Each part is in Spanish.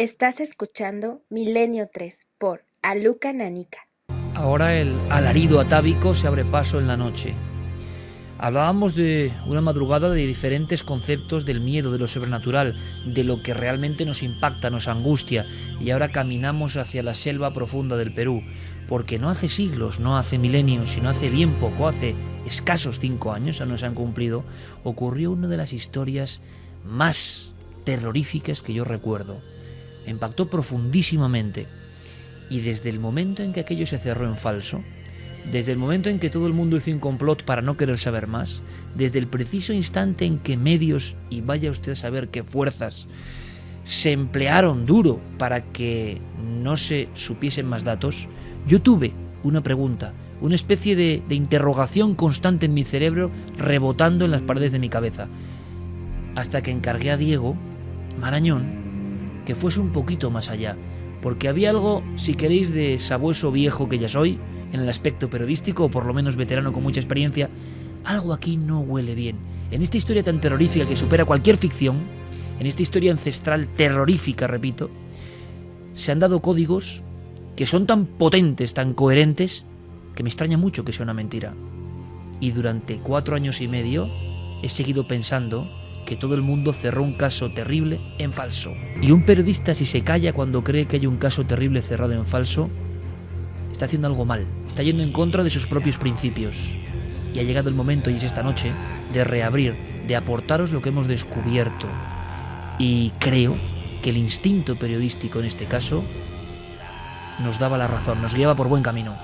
Estás escuchando Milenio 3 por Aluka Nanica. Ahora el alarido atávico se abre paso en la noche. Hablábamos de una madrugada de diferentes conceptos del miedo, de lo sobrenatural, de lo que realmente nos impacta, nos angustia, y ahora caminamos hacia la selva profunda del Perú, porque no hace siglos, no hace milenios, sino hace bien poco, hace escasos 5 años, aún no se han cumplido, ocurrió una de las historias más terroríficas que yo recuerdo. Me impactó profundísimamente. Y desde el momento en que aquello se cerró en falso, desde el momento en que todo el mundo hizo un complot para no querer saber más, desde el preciso instante en que medios, y vaya usted a saber qué fuerzas, se emplearon duro para que no se supiesen más datos, yo tuve una pregunta, una especie de interrogación constante en mi cerebro rebotando en las paredes de mi cabeza, hasta que encargué a Diego Marañón que fuese un poquito más allá, porque había algo, si queréis, de sabueso viejo que ya soy, en el aspecto periodístico, o por lo menos veterano con mucha experiencia. Algo aquí no huele bien. En esta historia tan terrorífica que supera cualquier ficción, en esta historia ancestral terrorífica, repito, se han dado códigos que son tan potentes, tan coherentes, que me extraña mucho que sea una mentira. Y durante 4 años y medio he seguido pensando que todo el mundo cerró un caso terrible en falso. Y un periodista, si se calla cuando cree que hay un caso terrible cerrado en falso, está haciendo algo mal, está yendo en contra de sus propios principios. Y ha llegado el momento, y es esta noche, de reabrir, de aportaros lo que hemos descubierto. Y creo que el instinto periodístico en este caso nos daba la razón, nos guiaba por buen camino.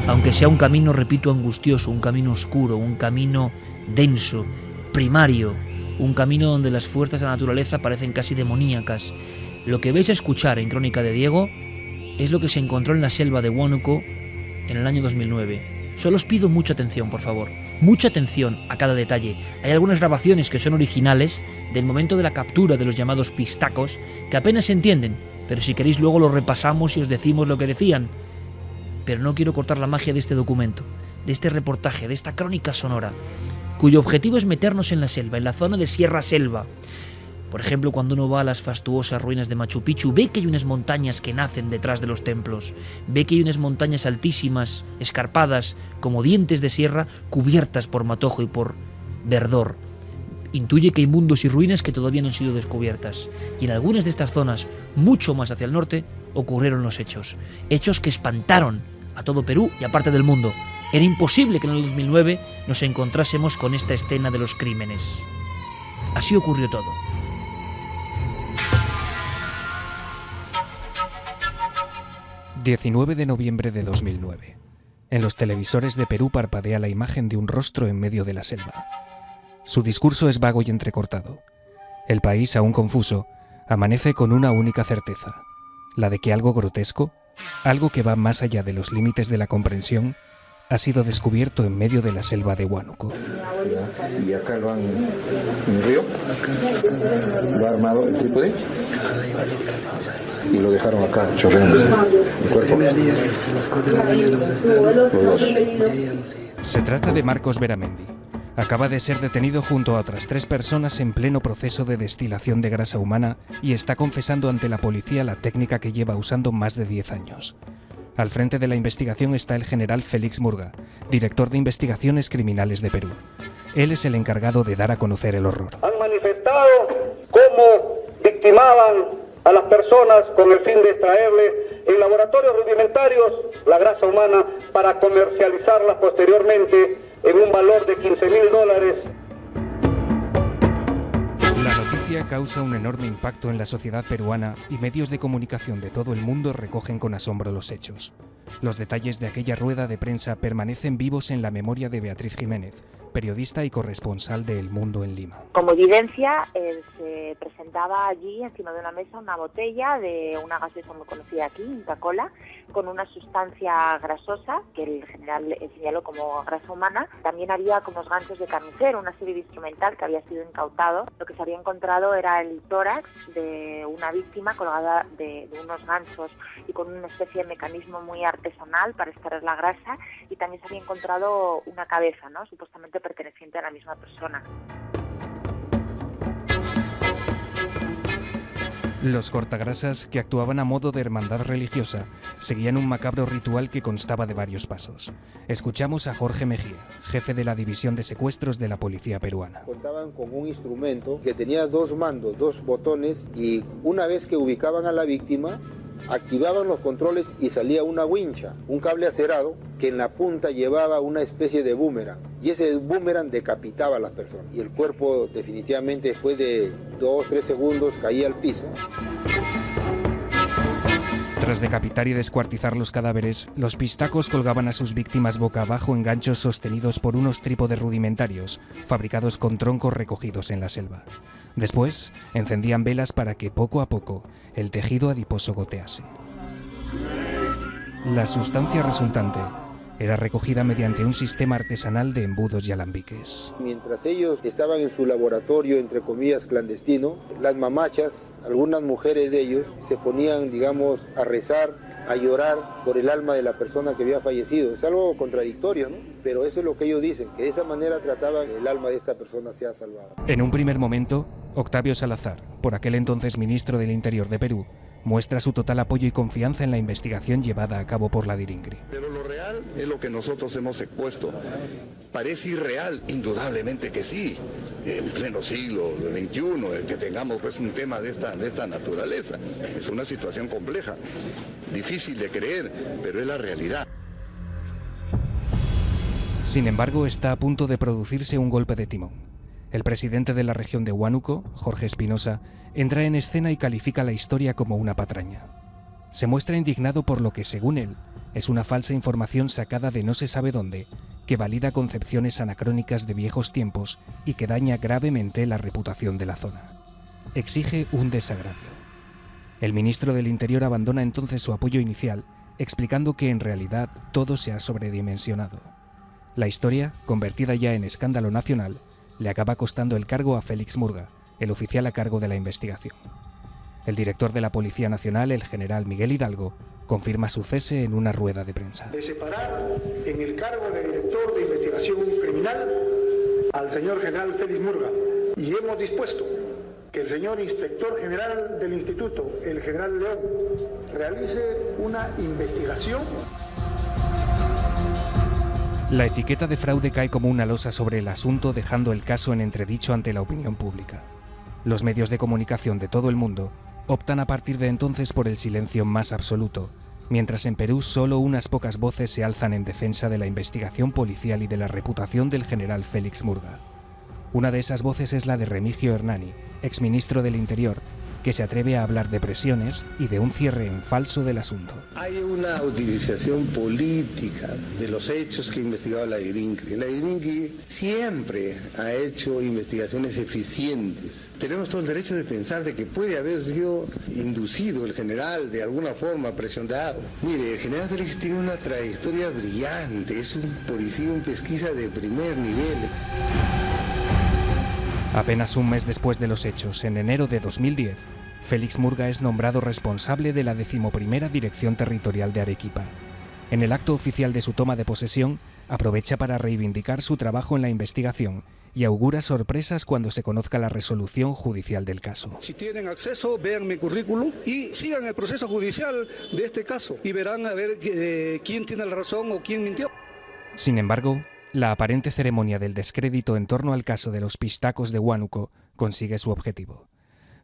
Aunque sea un camino, repito, angustioso, un camino oscuro, un camino denso, primario, un camino donde las fuerzas de la naturaleza parecen casi demoníacas. Lo que vais a escuchar en Crónica de Diego es lo que se encontró en la selva de Huánuco en el año 2009. Solo os pido mucha atención, por favor. Mucha atención a cada detalle. Hay algunas grabaciones que son originales del momento de la captura de los llamados pistacos que apenas se entienden, pero si queréis luego lo repasamos y os decimos lo que decían. Pero no quiero cortar la magia de este documento, de este reportaje, de esta crónica sonora, cuyo objetivo es meternos en la selva, en la zona de Sierra-Selva. Por ejemplo, cuando uno va a las fastuosas ruinas de Machu Picchu, ve que hay unas montañas que nacen detrás de los templos, ve que hay unas montañas altísimas, escarpadas, como dientes de sierra, cubiertas por matojo y por verdor. Intuye que hay mundos y ruinas que todavía no han sido descubiertas. Y en algunas de estas zonas, mucho más hacia el norte, ocurrieron los hechos. Hechos que espantaron a todo Perú y a parte del mundo. Era imposible que en el 2009 nos encontrásemos con esta escena de los crímenes. Así ocurrió todo. ...19 de noviembre de 2009. En los televisores de Perú parpadea la imagen de un rostro en medio de la selva. Su discurso es vago y entrecortado. El país, aún confuso, amanece con una única certeza: la de que algo grotesco, algo que va más allá de los límites de la comprensión, ha sido descubierto en medio de la selva de Huánuco. Y acá lo han en el río, lo ha armado el trípode y lo dejaron acá chorreando el cuerpo. Los dos. Se trata de Marcos Beramendi. Acaba de ser detenido junto a otras 3 personas en pleno proceso de destilación de grasa humana y está confesando ante la policía la técnica que lleva usando más de 10 años. Al frente de la investigación está el general Félix Murga, director de Investigaciones Criminales de Perú. Él es el encargado de dar a conocer el horror. Han manifestado cómo victimaban a las personas con el fin de extraerle en laboratorios rudimentarios la grasa humana para comercializarla posteriormente en un valor de $15,000. La noticia causa un enorme impacto en la sociedad peruana y medios de comunicación de todo el mundo recogen con asombro los hechos. Los detalles de aquella rueda de prensa permanecen vivos en la memoria de Beatriz Jiménez, periodista y corresponsal de El Mundo en Lima. Como evidencia, se presentaba allí encima de una mesa una botella de una gaseosa muy conocida aquí, Inca Kola, con una sustancia grasosa que el general señaló como grasa humana. También había como ganchos de carnicero, una serie de instrumental que había sido incautado. Lo que se había encontrado era el tórax de una víctima colgada de unos ganchos y con una especie de mecanismo muy artesanal para extraer la grasa, y también se había encontrado una cabeza, ¿no?, supuestamente perteneciente a la misma persona. Los cortagrasas, que actuaban a modo de hermandad religiosa, seguían un macabro ritual que constaba de varios pasos. Escuchamos a Jorge Mejía, jefe de la División de Secuestros de la Policía Peruana. Contaban con un instrumento que tenía 2 mandos, 2 botones, y una vez que ubicaban a la víctima, activaban los controles y salía una wincha, un cable acerado que en la punta llevaba una especie de boomerang, y ese boomerang decapitaba a las personas y el cuerpo definitivamente después de 2-3 segundos caía al piso. Tras decapitar y descuartizar los cadáveres, los pistacos colgaban a sus víctimas boca abajo en ganchos sostenidos por unos trípodes rudimentarios, fabricados con troncos recogidos en la selva. Después, encendían velas para que poco a poco el tejido adiposo gotease. La sustancia resultante era recogida mediante un sistema artesanal de embudos y alambiques. Mientras ellos estaban en su laboratorio, entre comillas, clandestino, las mamachas, algunas mujeres de ellos, se ponían, digamos, a rezar, a llorar por el alma de la persona que había fallecido. Es algo contradictorio, ¿no? Pero eso es lo que ellos dicen, que de esa manera trataban que el alma de esta persona sea salvada. En un primer momento, Octavio Salazar, por aquel entonces ministro del Interior de Perú, muestra su total apoyo y confianza en la investigación llevada a cabo por la DIRINGRI. Pero lo real es lo que nosotros hemos expuesto. ¿Parece irreal? Indudablemente que sí. En pleno siglo XXI, que tengamos pues un tema de esta naturaleza. Es una situación compleja, difícil de creer, pero es la realidad. Sin embargo, está a punto de producirse un golpe de timón. El presidente de la región de Huánuco, Jorge Espinosa, entra en escena y califica la historia como una patraña. Se muestra indignado por lo que, según él, es una falsa información sacada de no se sabe dónde, que valida concepciones anacrónicas de viejos tiempos y que daña gravemente la reputación de la zona. Exige un desagravio. El ministro del Interior abandona entonces su apoyo inicial, explicando que en realidad todo se ha sobredimensionado. La historia, convertida ya en escándalo nacional, le acaba costando el cargo a Félix Murga, el oficial a cargo de la investigación. El director de la Policía Nacional, el general Miguel Hidalgo, confirma su cese en una rueda de prensa. De separar en el cargo de director de investigación criminal al señor general Félix Murga, y hemos dispuesto que el señor inspector general del instituto, el general León, realice una investigación. La etiqueta de fraude cae como una losa sobre el asunto, dejando el caso en entredicho ante la opinión pública. Los medios de comunicación de todo el mundo optan a partir de entonces por el silencio más absoluto, mientras en Perú solo unas pocas voces se alzan en defensa de la investigación policial y de la reputación del general Félix Murga. Una de esas voces es la de Remigio Hernani, exministro del Interior, que se atreve a hablar de presiones y de un cierre en falso del asunto. Hay una utilización política de los hechos que ha investigado la DIRINGRI. La DIRINGRI siempre ha hecho investigaciones eficientes. Tenemos todo el derecho de pensar de que puede haber sido inducido el general de alguna forma, presionado. Mire, el general Félix tiene una trayectoria brillante, es un policía en pesquisa de primer nivel. Apenas un mes después de los hechos, en enero de 2010, Félix Murga es nombrado responsable de la 11ª Dirección Territorial de Arequipa. En el acto oficial de su toma de posesión, aprovecha para reivindicar su trabajo en la investigación y augura sorpresas cuando se conozca la resolución judicial del caso. Si tienen acceso, vean mi currículum y sigan el proceso judicial de este caso y verán a ver quién tiene la razón o quién mintió. Sin embargo, la aparente ceremonia del descrédito en torno al caso de los pistacos de Huánuco consigue su objetivo.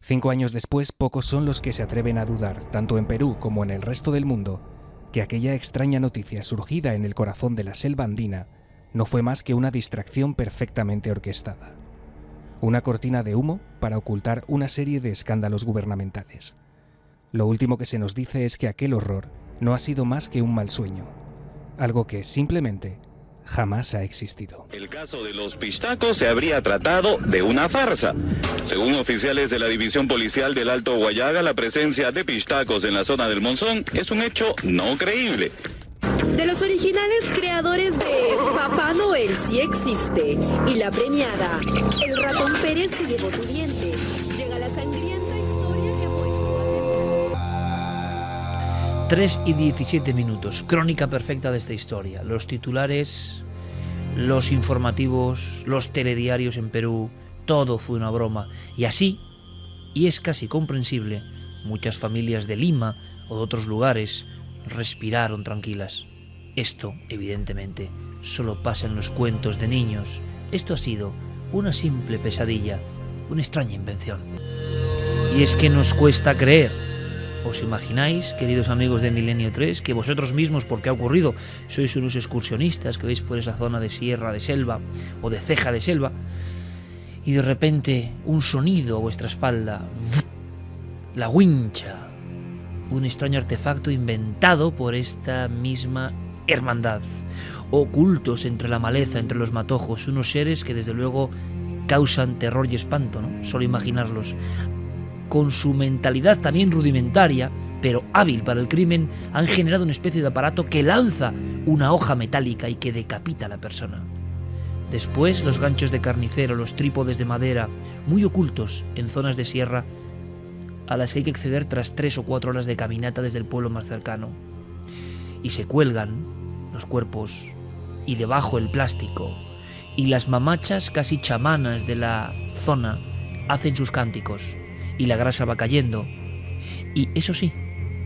5 años después, pocos son los que se atreven a dudar, tanto en Perú como en el resto del mundo, que aquella extraña noticia surgida en el corazón de la selva andina no fue más que una distracción perfectamente orquestada. Una cortina de humo para ocultar una serie de escándalos gubernamentales. Lo último que se nos dice es que aquel horror no ha sido más que un mal sueño, algo que simplemente jamás ha existido. El caso de los pistacos se habría tratado de una farsa. Según oficiales de la División Policial del Alto Guayaga, la presencia de pistacos en la zona del Monzón es un hecho no creíble. De los originales creadores de Papá Noel sí existe y la premiada El Ratón Pérez se llevó tu diente, llega la sangrienta historia que ha puesto... 3:17, crónica perfecta de esta historia. Los titulares, los informativos, los telediarios en Perú, todo fue una broma. Y así, y es casi comprensible, muchas familias de Lima o de otros lugares respiraron tranquilas. Esto, evidentemente, solo pasa en los cuentos de niños. Esto ha sido una simple pesadilla, una extraña invención. Y es que nos cuesta creer. ¿Os imagináis, queridos amigos de Milenio 3, que vosotros mismos, porque ha ocurrido, sois unos excursionistas que vais por esa zona de Sierra de Selva o de Ceja de Selva y de repente un sonido a vuestra espalda, la wincha, un extraño artefacto inventado por esta misma hermandad, ocultos entre la maleza, entre los matojos, unos seres que desde luego causan terror y espanto, ¿no? Solo imaginarlos. Con su mentalidad también rudimentaria, pero hábil para el crimen, han generado una especie de aparato que lanza una hoja metálica y que decapita a la persona. Después, los ganchos de carnicero, los trípodes de madera, muy ocultos en zonas de sierra, a las que hay que acceder tras 3 o 4 horas de caminata desde el pueblo más cercano. Y se cuelgan los cuerpos, y debajo el plástico, y las mamachas casi chamanas de la zona hacen sus cánticos, y la grasa va cayendo, y eso sí,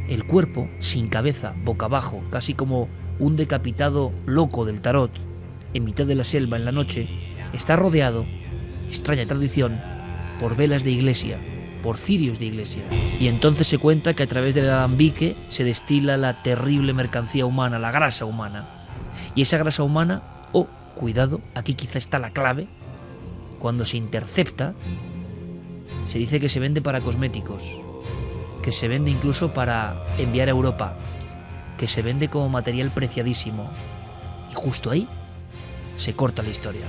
el cuerpo sin cabeza, boca abajo, casi como un decapitado loco del tarot, en mitad de la selva en la noche, está rodeado, extraña tradición, por velas de iglesia, por cirios de iglesia. Y entonces se cuenta que a través del alambique se destila la terrible mercancía humana, la grasa humana. Y esa grasa humana, cuidado, aquí quizá está la clave, cuando se intercepta, se dice que se vende para cosméticos, que se vende incluso para enviar a Europa, que se vende como material preciadísimo. Y justo ahí se corta la historia.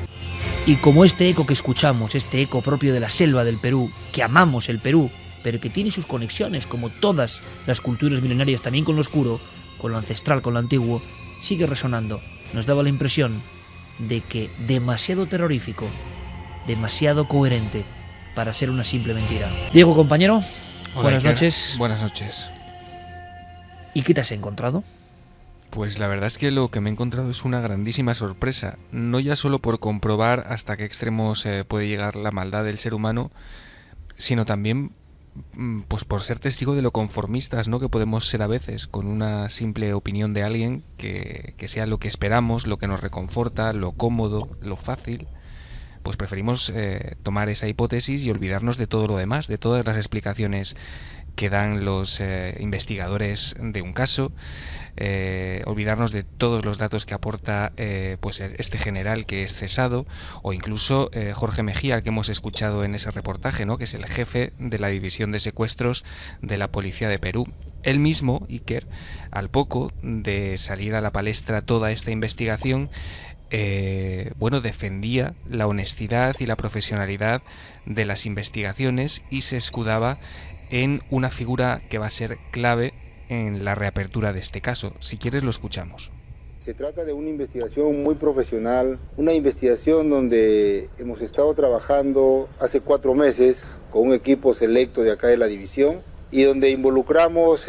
Y como este eco que escuchamos, este eco propio de la selva del Perú, que amamos el Perú, pero que tiene sus conexiones, como todas las culturas milenarias, también con lo oscuro, con lo ancestral, con lo antiguo, sigue resonando. Nos daba la impresión de que demasiado terrorífico, demasiado coherente para ser una simple mentira. Diego, compañero, hola, buenas Iker. noches. Buenas noches. ¿Y qué te has encontrado? Pues la verdad es que lo que me he encontrado es una grandísima sorpresa, no ya solo por comprobar hasta qué extremos puede llegar la maldad del ser humano, sino también pues por ser testigo de lo conformistas, ¿no?, que podemos ser a veces con una simple opinión de alguien que sea lo que esperamos, lo que nos reconforta, lo cómodo, lo fácil. Pues preferimos tomar esa hipótesis y olvidarnos de todo lo demás, de todas las explicaciones que dan los investigadores de un caso, olvidarnos de todos los datos que aporta pues este general que es cesado, o incluso Jorge Mejía, al que hemos escuchado en ese reportaje, ¿no?, que es el jefe de la división de secuestros de la policía de Perú. Él mismo, Iker, al poco de salir a la palestra toda esta investigación, defendía la honestidad y la profesionalidad de las investigaciones y se escudaba en una figura que va a ser clave en la reapertura de este caso. Si quieres, lo escuchamos. Se trata de una investigación muy profesional, una investigación donde hemos estado trabajando hace 4 meses con un equipo selecto de acá de la división y donde involucramos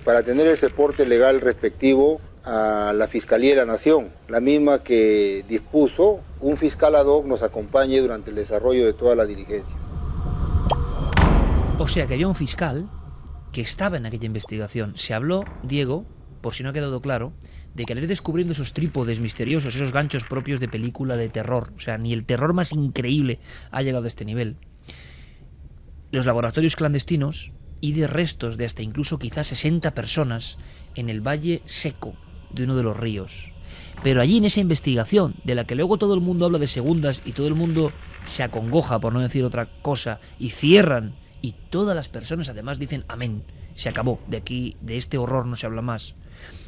para tener el soporte legal respectivo a la Fiscalía de la Nación, la misma que dispuso un fiscal ad hoc nos acompañe durante el desarrollo de todas las diligencias. O sea que había un fiscal que estaba en aquella investigación. Se habló, Diego, por si no ha quedado claro, de que al ir descubriendo esos trípodes misteriosos, esos ganchos propios de película de terror, o sea, ni el terror más increíble ha llegado a este nivel, los laboratorios clandestinos y de restos de hasta incluso quizás 60 personas en el valle seco de uno de los ríos. Pero allí en esa investigación, de la que luego todo el mundo habla de segundas y todo el mundo se acongoja, por no decir otra cosa, y cierran, y todas las personas además dicen amén, se acabó, de aquí, de este horror no se habla más.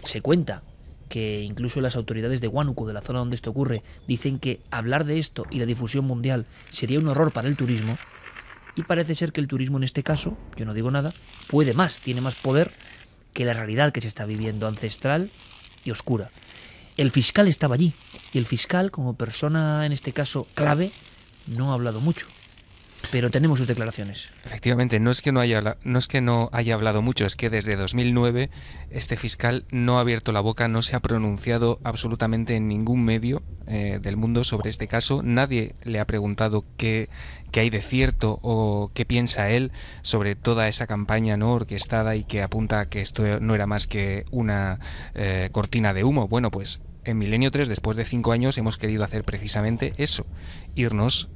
Se cuenta que incluso las autoridades de Huánuco, de la zona donde esto ocurre, dicen que hablar de esto y la difusión mundial sería un horror para el turismo, y parece ser que el turismo en este caso, yo no digo nada, puede más, tiene más poder que la realidad que se está viviendo, ancestral y oscura. El fiscal estaba allí, y el fiscal, como persona en este caso clave, no ha hablado mucho. pero tenemos sus declaraciones. Efectivamente, no es que no haya hablado mucho, es que desde 2009 este fiscal no ha abierto la boca, no se ha pronunciado absolutamente en ningún medio del mundo sobre este caso. Nadie le ha preguntado qué hay de cierto o qué piensa él sobre toda esa campaña no orquestada y que apunta a que esto no era más que una cortina de humo. Bueno, pues en Milenio 3, después de 5 años, hemos querido hacer precisamente eso, irnos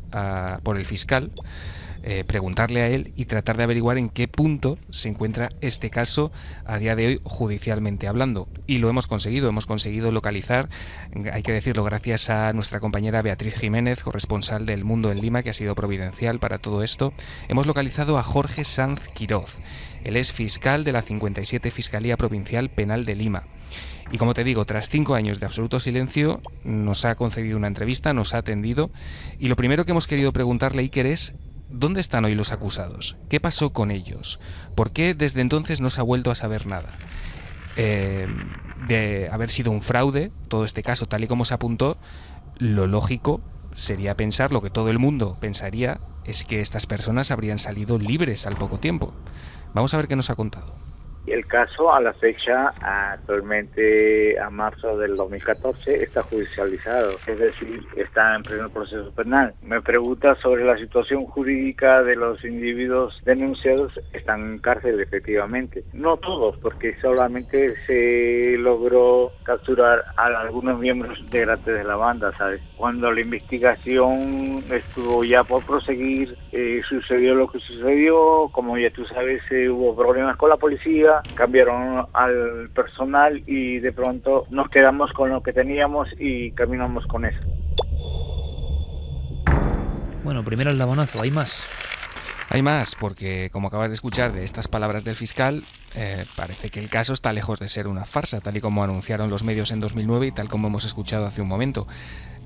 por el fiscal, preguntarle a él y tratar de averiguar en qué punto se encuentra este caso a día de hoy judicialmente hablando. Y lo hemos conseguido localizar, hay que decirlo, gracias a nuestra compañera Beatriz Jiménez, corresponsal del Mundo en Lima, que ha sido providencial para todo esto. Hemos localizado a Jorge Sanz Quiroz. Él es fiscal de la 57 Fiscalía Provincial Penal de Lima. Y como te digo, tras 5 años de absoluto silencio, nos ha concedido una entrevista, nos ha atendido. Y lo primero que hemos querido preguntarle, Iker, es ¿dónde están hoy los acusados? ¿Qué pasó con ellos? ¿Por qué desde entonces no se ha vuelto a saber nada? De haber sido un fraude, todo este caso, tal y como se apuntó, lo lógico sería pensar, lo que todo el mundo pensaría, es que estas personas habrían salido libres al poco tiempo. Vamos a ver qué nos ha contado. El caso a la fecha, actualmente a marzo del 2014, está judicializado, es decir, está en pleno proceso penal. Me pregunta sobre la situación jurídica de los individuos denunciados. Están en cárcel, efectivamente. No todos, porque solamente se logró capturar a algunos miembros integrantes de la banda, ¿sabes? Cuando la investigación estuvo ya por proseguir, sucedió lo que sucedió. Como ya tú sabes, hubo problemas con la policía, cambiaron al personal y de pronto nos quedamos con lo que teníamos y caminamos con eso. Bueno, primero el dabonazo, ¿hay más? Hay más, porque como acabas de escuchar de estas palabras del fiscal, parece que el caso está lejos de ser una farsa, tal y como anunciaron los medios en 2009 y tal como hemos escuchado hace un momento.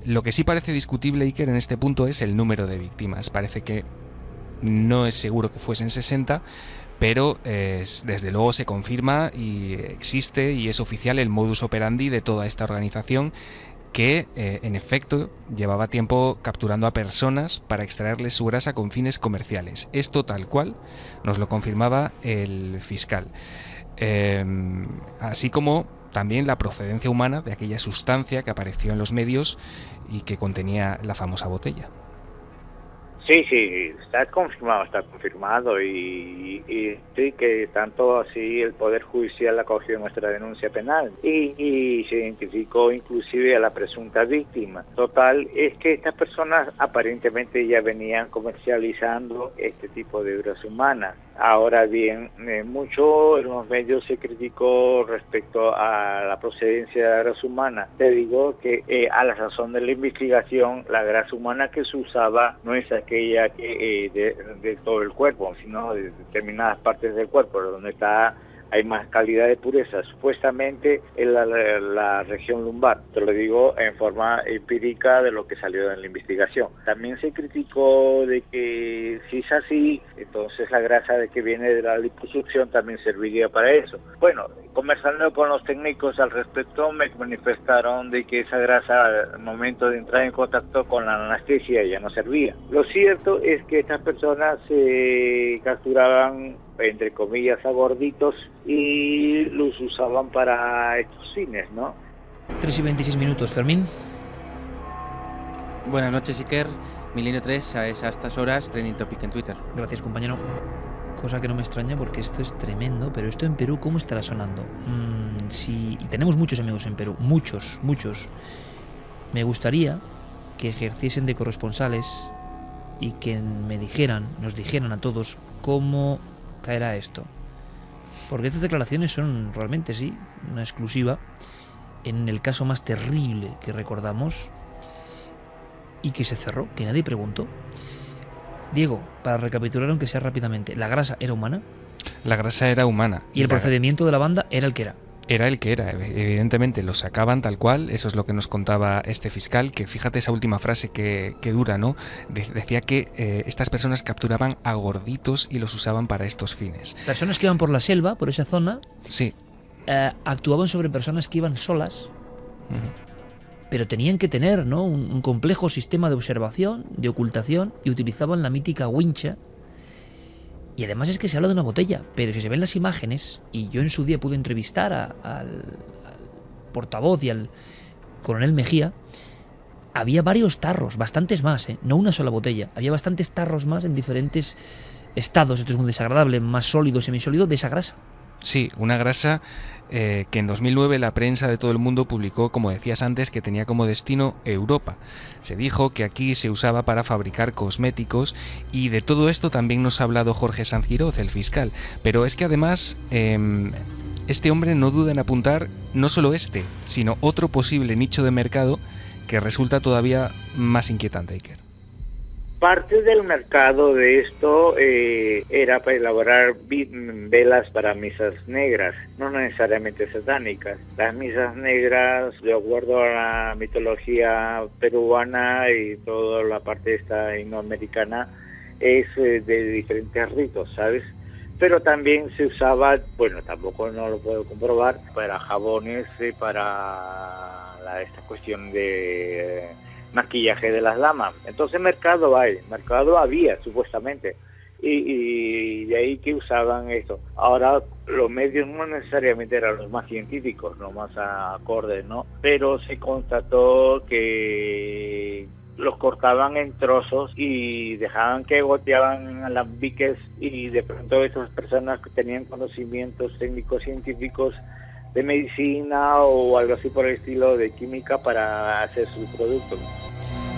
Lo que sí parece discutible, Iker, en este punto es el número de víctimas. Parece que no es seguro que fuesen 60, pero desde luego se confirma y existe y es oficial el modus operandi de toda esta organización que en efecto llevaba tiempo capturando a personas para extraerles su grasa con fines comerciales. Esto tal cual nos lo confirmaba el fiscal. Así como también la procedencia humana de aquella sustancia que apareció en los medios y que contenía la famosa botella. Sí, está confirmado y sí que tanto así el Poder Judicial acogió nuestra denuncia penal y se identificó inclusive a la presunta víctima. Total, es que estas personas aparentemente ya venían comercializando este tipo de grasa humana. Ahora bien, mucho en los medios se criticó respecto a la procedencia de la grasa humana. Te digo que a la sazón de la investigación, la grasa humana que se usaba no es aquella que de todo el cuerpo, sino de determinadas partes del cuerpo, donde hay más calidad de pureza, supuestamente en la región lumbar. Te lo digo en forma empírica de lo que salió en la investigación. También se criticó de que si es así, entonces la grasa de que viene de la liposucción también serviría para eso. Bueno, conversando con los técnicos al respecto, me manifestaron de que esa grasa al momento de entrar en contacto con la anestesia ya no servía. Lo cierto es que estas personas se capturaban, entre comillas, a gorditos y los usaban para estos fines, ¿no? 3:26 minutos, Fermín. Buenas noches, Iker. Milenio 3 es a estas horas trending topic en Twitter. Gracias, compañero. Cosa que no me extraña porque esto es tremendo, pero esto en Perú, ¿cómo estará sonando? Y tenemos muchos amigos en Perú, muchos. Me gustaría que ejerciesen de corresponsales y que nos dijeran a todos cómo caerá esto. Porque estas declaraciones son realmente, sí, una exclusiva en el caso más terrible que recordamos y que se cerró, que nadie preguntó. Diego, para recapitular aunque sea rápidamente, ¿la grasa era humana? La grasa era humana. ¿Y el procedimiento de la banda era el que era? Era el que era, evidentemente lo sacaban tal cual, eso es lo que nos contaba este fiscal, que fíjate esa última frase que dura, ¿no? Decía que estas personas capturaban a gorditos y los usaban para estos fines. Personas que iban por la selva, por esa zona, sí, actuaban sobre personas que iban solas pero tenían que tener, ¿no?, un complejo sistema de observación, de ocultación, y utilizaban la mítica wincha. Y además es que se habla de una botella, pero si se ven las imágenes, y yo en su día pude entrevistar al portavoz y al coronel Mejía, había varios tarros, bastantes más, no una sola botella, había bastantes tarros más en diferentes estados, esto es muy desagradable, más sólido, semisólido, de esa grasa. Sí, una grasa que en 2009 la prensa de todo el mundo publicó, como decías antes, que tenía como destino Europa. Se dijo que aquí se usaba para fabricar cosméticos, y de todo esto también nos ha hablado Jorge Sanz Giroz, el fiscal. Pero es que además este hombre no duda en apuntar no solo este, sino otro posible nicho de mercado que resulta todavía más inquietante, Iker. Parte del mercado de esto era para elaborar velas para misas negras, no necesariamente satánicas. Las misas negras, de acuerdo a la mitología peruana y toda la parte esta indoamericana, es de diferentes ritos, ¿sabes? Pero también se usaba, bueno, tampoco no lo puedo comprobar, para jabones, para esta cuestión de maquillaje de las damas. Entonces mercado había supuestamente, y de ahí que usaban esto. Ahora los medios no necesariamente eran los más científicos, los más acordes, ¿no? Pero se constató que los cortaban en trozos y dejaban que goteaban alambiques, y de pronto esas personas que tenían conocimientos técnicos científicos de medicina o algo así por el estilo, de química, para hacer sus productos.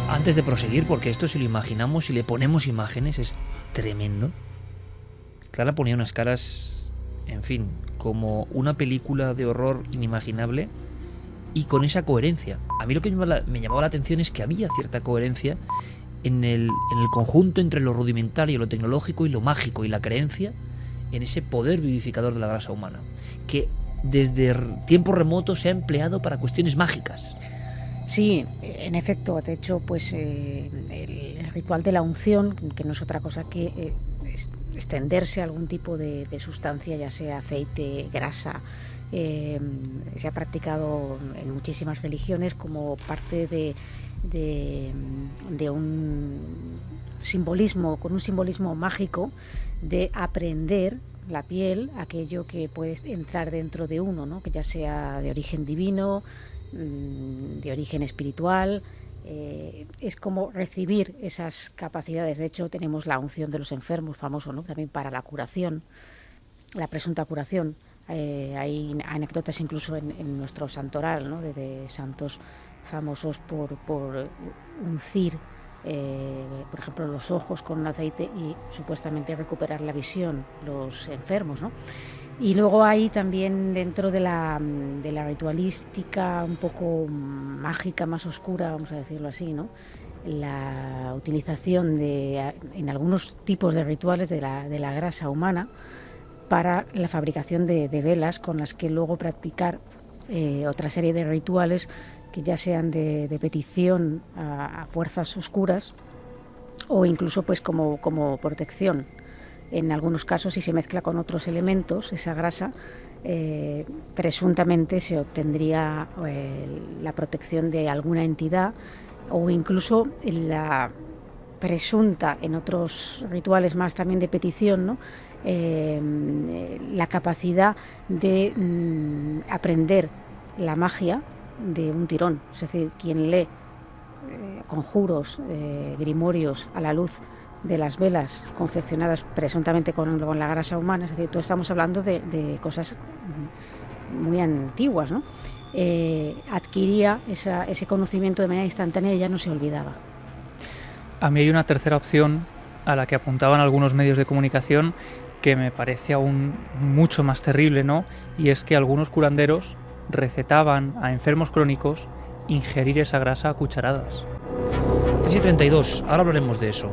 Antes de proseguir, porque esto, si lo imaginamos, si le ponemos imágenes, es tremendo. Clara ponía unas caras, en fin, como una película de horror inimaginable, y con esa coherencia. A mí lo que me llamaba la atención es que había cierta coherencia en el conjunto entre lo rudimentario, lo tecnológico y lo mágico, y la creencia en ese poder vivificador de la grasa humana, que desde tiempos remotos se ha empleado para cuestiones mágicas. Sí, en efecto. De hecho, pues el ritual de la unción, que no es otra cosa que extenderse a algún tipo de sustancia, ya sea aceite, grasa, se ha practicado en muchísimas religiones como parte de un simbolismo, con un simbolismo mágico, de aprender la piel, aquello que puede entrar dentro de uno, ¿no?, que ya sea de origen divino, de origen espiritual. Es como recibir esas capacidades. De hecho, tenemos la unción de los enfermos, famoso, ¿no?, también para la curación, la presunta curación. Hay anécdotas incluso en nuestro santoral, ¿no?, de santos famosos por uncir, por ejemplo, los ojos con un aceite y supuestamente recuperar la visión, los enfermos, ¿no? Y luego hay también, dentro de la ritualística un poco mágica, más oscura, vamos a decirlo así, ¿no?, la utilización en algunos tipos de rituales de la grasa humana para la fabricación de velas, con las que luego practicar otra serie de rituales que ya sean de petición a fuerzas oscuras, o incluso pues como protección. En algunos casos, si se mezcla con otros elementos, esa grasa, presuntamente se obtendría la protección de alguna entidad, o incluso la presunta, en otros rituales más también de petición, ¿no?, la capacidad de aprender la magia de un tirón. Es decir, quien lee conjuros, grimorios a la luz de las velas confeccionadas presuntamente con la grasa humana, es decir, todos estamos hablando de cosas muy antiguas, ¿no?, adquiría ese conocimiento de manera instantánea y ya no se olvidaba. A mí hay una tercera opción a la que apuntaban algunos medios de comunicación que me parece aún mucho más terrible, ¿no?, y es que algunos curanderos recetaban a enfermos crónicos ingerir esa grasa a cucharadas. 3:32, ahora hablaremos de eso.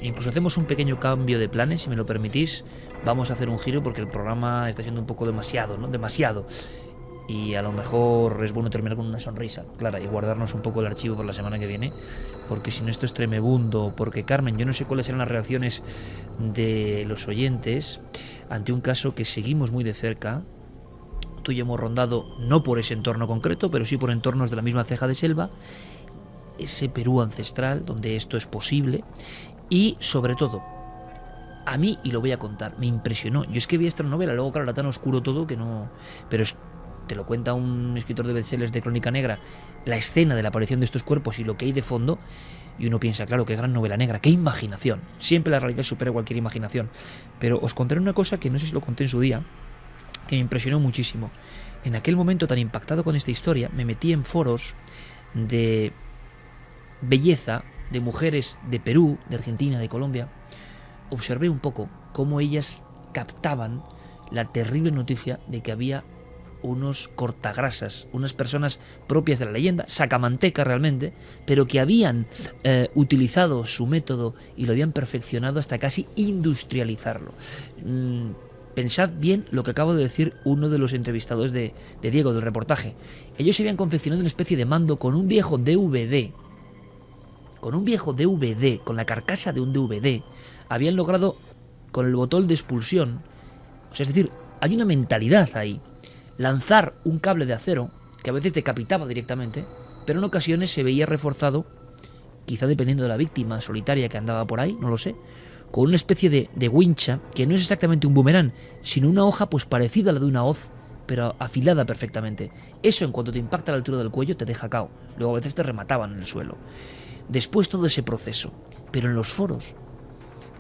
Incluso hacemos un pequeño cambio de planes, si me lo permitís. Vamos a hacer un giro porque el programa está siendo un poco demasiado, ¿no?, demasiado. Y a lo mejor es bueno terminar con una sonrisa, Clara, y guardarnos un poco el archivo para la semana que viene, porque si no esto es tremebundo. Porque, Carmen, yo no sé cuáles serán las reacciones de los oyentes ante un caso que seguimos muy de cerca, tú y yo hemos rondado, no por ese entorno concreto, pero sí por entornos de la misma ceja de selva, ese Perú ancestral donde esto es posible. Y sobre todo, a mí, y lo voy a contar, me impresionó. Yo es que vi esta novela, luego claro, era tan oscuro todo que no... Pero te lo cuenta un escritor de bestsellers de crónica negra, la escena de la aparición de estos cuerpos y lo que hay de fondo, y uno piensa, claro, qué gran novela negra, qué imaginación. Siempre la realidad supera cualquier imaginación. Pero os contaré una cosa que no sé si lo conté en su día, que me impresionó muchísimo. En aquel momento tan impactado con esta historia, me metí en foros de belleza, de mujeres de Perú, de Argentina, de Colombia. Observé un poco cómo ellas captaban la terrible noticia de que había unos cortagrasas, unas personas propias de la leyenda, sacamantecas realmente, pero que habían utilizado su método y lo habían perfeccionado hasta casi industrializarlo. Pensad bien lo que acabo de decir uno de los entrevistados de Diego, del reportaje. Ellos se habían confeccionado una especie de mando con un viejo DVD, con la carcasa de un DVD, habían logrado con el botón de expulsión, o sea, es decir, hay una mentalidad ahí, lanzar un cable de acero que a veces decapitaba directamente, pero en ocasiones se veía reforzado, quizá dependiendo de la víctima solitaria que andaba por ahí, no lo sé, con una especie de wincha, que no es exactamente un boomerang, sino una hoja pues parecida a la de una hoz, pero afilada perfectamente. Eso, en cuanto te impacta a la altura del cuello, te deja cao. Luego a veces te remataban en el suelo. Después todo ese proceso. Pero en los foros,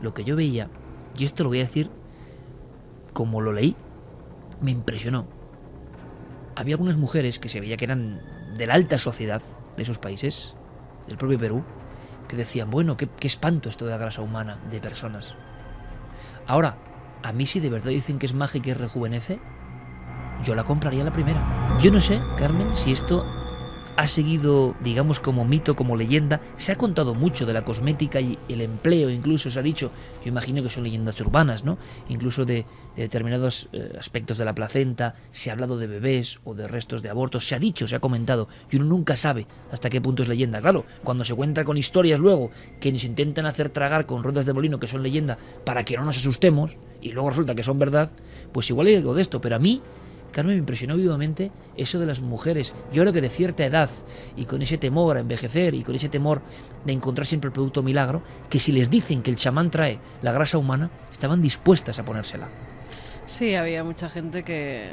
lo que yo veía, y esto lo voy a decir como lo leí, me impresionó. Había algunas mujeres que se veía que eran de la alta sociedad de esos países, del propio Perú, que decían, bueno, qué espanto esto de la grasa humana de personas. Ahora, a mí si de verdad dicen que es mágica y rejuvenece, yo la compraría la primera. Yo no sé, Carmen, si esto ha seguido, digamos, como mito, como leyenda. Se ha contado mucho de la cosmética y el empleo, incluso se ha dicho, yo imagino que son leyendas urbanas, ¿no? Incluso de determinados aspectos de la placenta, se ha hablado de bebés o de restos de abortos, se ha dicho, se ha comentado, y uno nunca sabe hasta qué punto es leyenda. Claro, cuando se cuenta con historias luego que nos intentan hacer tragar con ruedas de molino que son leyenda para que no nos asustemos, y luego resulta que son verdad, pues igual hay algo de esto, pero a mí, Carmen, me impresionó vivamente eso de las mujeres. Yo creo que de cierta edad y con ese temor a envejecer y con ese temor de encontrar siempre el producto milagro, que si les dicen que el chamán trae la grasa humana, estaban dispuestas a ponérsela. Sí, había mucha gente que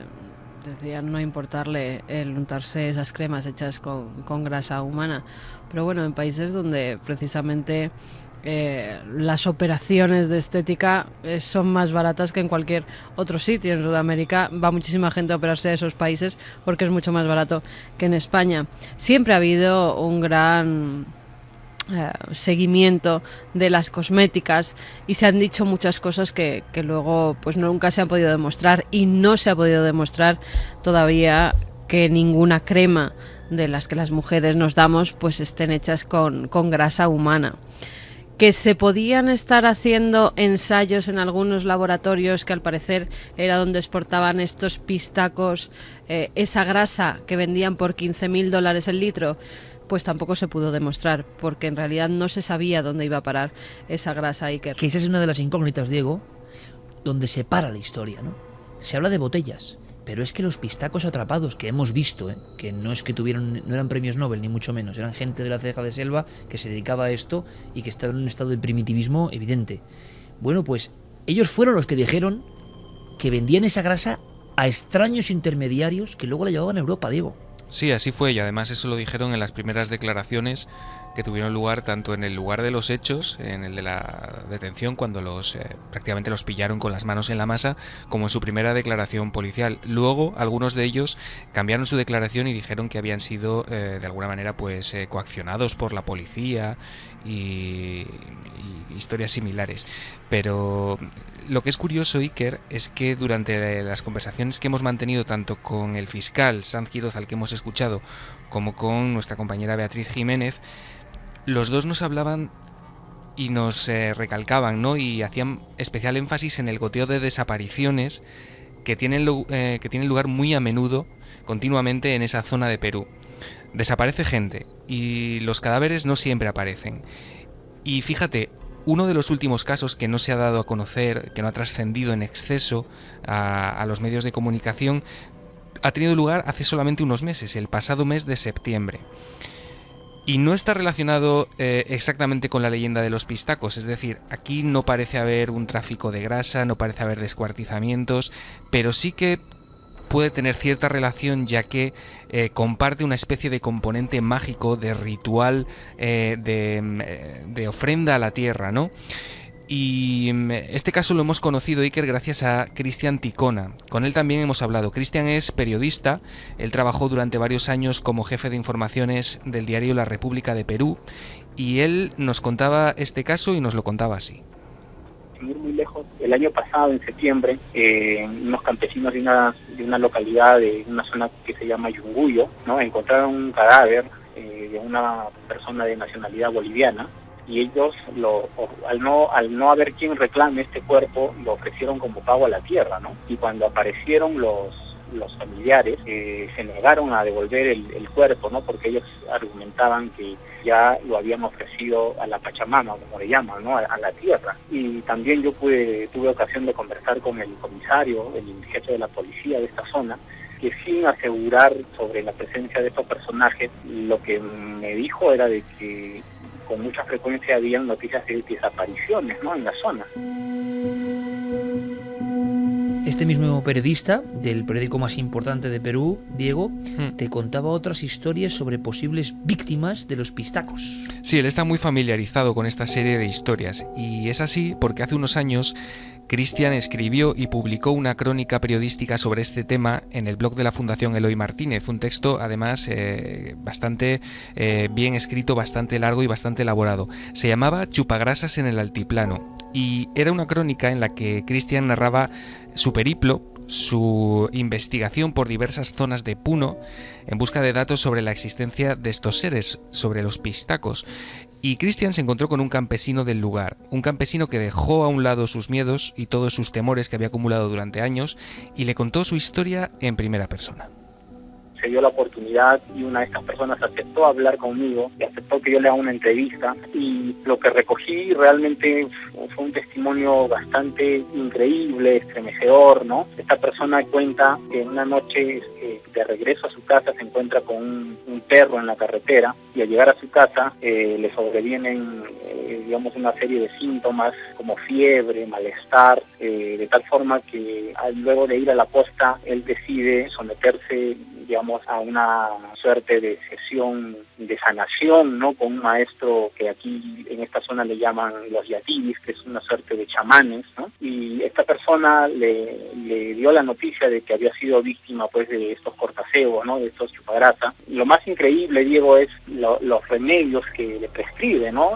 decía no importarle el untarse esas cremas hechas con grasa humana. Pero bueno, en países donde precisamente las operaciones de estética son más baratas que en cualquier otro sitio. En Sudamérica va muchísima gente a operarse a esos países porque es mucho más barato que en España. Siempre ha habido un gran seguimiento de las cosméticas y se han dicho muchas cosas que luego pues nunca se han podido demostrar, y no se ha podido demostrar todavía que ninguna crema de las que las mujeres nos damos pues estén hechas con grasa humana. Que se podían estar haciendo ensayos en algunos laboratorios que al parecer era donde exportaban estos pistacos, esa grasa que vendían por $15.000 el litro, pues tampoco se pudo demostrar, porque en realidad no se sabía dónde iba a parar esa grasa, Iker. Que esa es una de las incógnitas, Diego, donde se para la historia, ¿no? Se habla de botellas, pero es que los pistacos atrapados que hemos visto, que no es que no eran premios Nobel ni mucho menos, eran gente de la ceja de selva que se dedicaba a esto y que estaba en un estado de primitivismo evidente. Bueno, pues ellos fueron los que dijeron que vendían esa grasa a extraños intermediarios que luego la llevaban a Europa, Diego. Sí, así fue, y además eso lo dijeron en las primeras declaraciones que tuvieron lugar tanto en el lugar de los hechos, en el de la detención, cuando prácticamente los pillaron con las manos en la masa, como en su primera declaración policial. Luego, algunos de ellos cambiaron su declaración y dijeron que habían sido, de alguna manera, pues coaccionados por la policía y historias similares. Pero lo que es curioso, Iker, es que durante las conversaciones que hemos mantenido tanto con el fiscal Sanz Quiroz, al que hemos escuchado, como con nuestra compañera Beatriz Jiménez, los dos nos hablaban y nos recalcaban, ¿no? Y hacían especial énfasis en el goteo de desapariciones que tienen lugar muy a menudo, continuamente, en esa zona de Perú. Desaparece gente y los cadáveres no siempre aparecen. Y fíjate, uno de los últimos casos que no se ha dado a conocer, que no ha trascendido en exceso a los medios de comunicación, ha tenido lugar hace solamente unos meses, el pasado mes de septiembre. Y no está relacionado exactamente con la leyenda de los pistacos, es decir, aquí no parece haber un tráfico de grasa, no parece haber descuartizamientos, pero sí que puede tener cierta relación, ya que comparte una especie de componente mágico, de ritual, de ofrenda a la tierra, ¿no? Y este caso lo hemos conocido, Iker, gracias a Cristian Ticona. Con él también hemos hablado. Cristian es periodista, él trabajó durante varios años como jefe de informaciones del diario La República de Perú, y él nos contaba este caso y nos lo contaba así. Sin ir muy lejos, el año pasado, en septiembre, unos campesinos de una localidad, de una zona que se llama Yunguyo, ¿no?, encontraron un cadáver de una persona de nacionalidad boliviana, y ellos, al no haber quien reclame este cuerpo, lo ofrecieron como pago a la tierra, ¿no? Y cuando aparecieron los familiares, se negaron a devolver el cuerpo, ¿no? Porque ellos argumentaban que ya lo habían ofrecido a la Pachamama, como le llaman, ¿no?, a la tierra. Y también yo tuve ocasión de conversar con el comisario, el jefe de la policía de esta zona, que sin asegurar sobre la presencia de estos personajes, lo que me dijo era de que con mucha frecuencia habían noticias de desapariciones, ¿no?, en la zona. Este mismo periodista del periódico más importante de Perú, Diego, te contaba otras historias sobre posibles víctimas de los pistacos. Sí, él está muy familiarizado con esta serie de historias, y es así porque hace unos años Cristian escribió y publicó una crónica periodística sobre este tema en el blog de la Fundación Eloy Martínez, un texto además bastante bien escrito, bastante largo y bastante elaborado. Se llamaba Chupagrasas en el Altiplano, y era una crónica en la que Cristian narraba su periplo, su investigación por diversas zonas de Puno en busca de datos sobre la existencia de estos seres, sobre los pistacos. Y Cristian se encontró con un campesino del lugar, un campesino que dejó a un lado sus miedos y todos sus temores que había acumulado durante años, y le contó su historia en primera persona. Se dio la oportunidad y una de estas personas aceptó hablar conmigo y aceptó que yo le haga una entrevista, y lo que recogí realmente fue un testimonio bastante increíble, estremecedor, ¿no? Esta persona cuenta que una noche de regreso a su casa se encuentra con un perro en la carretera, y al llegar a su casa le sobrevienen digamos una serie de síntomas como fiebre, malestar, de tal forma que luego de ir a la posta él decide someterse, digamos, a una suerte de sesión de sanación, ¿no?, con un maestro que aquí en esta zona le llaman los yatibis, que es una suerte de chamanes, ¿no? Y esta persona le dio la noticia de que había sido víctima, pues, de estos cortaceos, ¿no?, de estos chupagrasa. Lo más increíble, Diego, es los remedios que le prescribe, ¿no?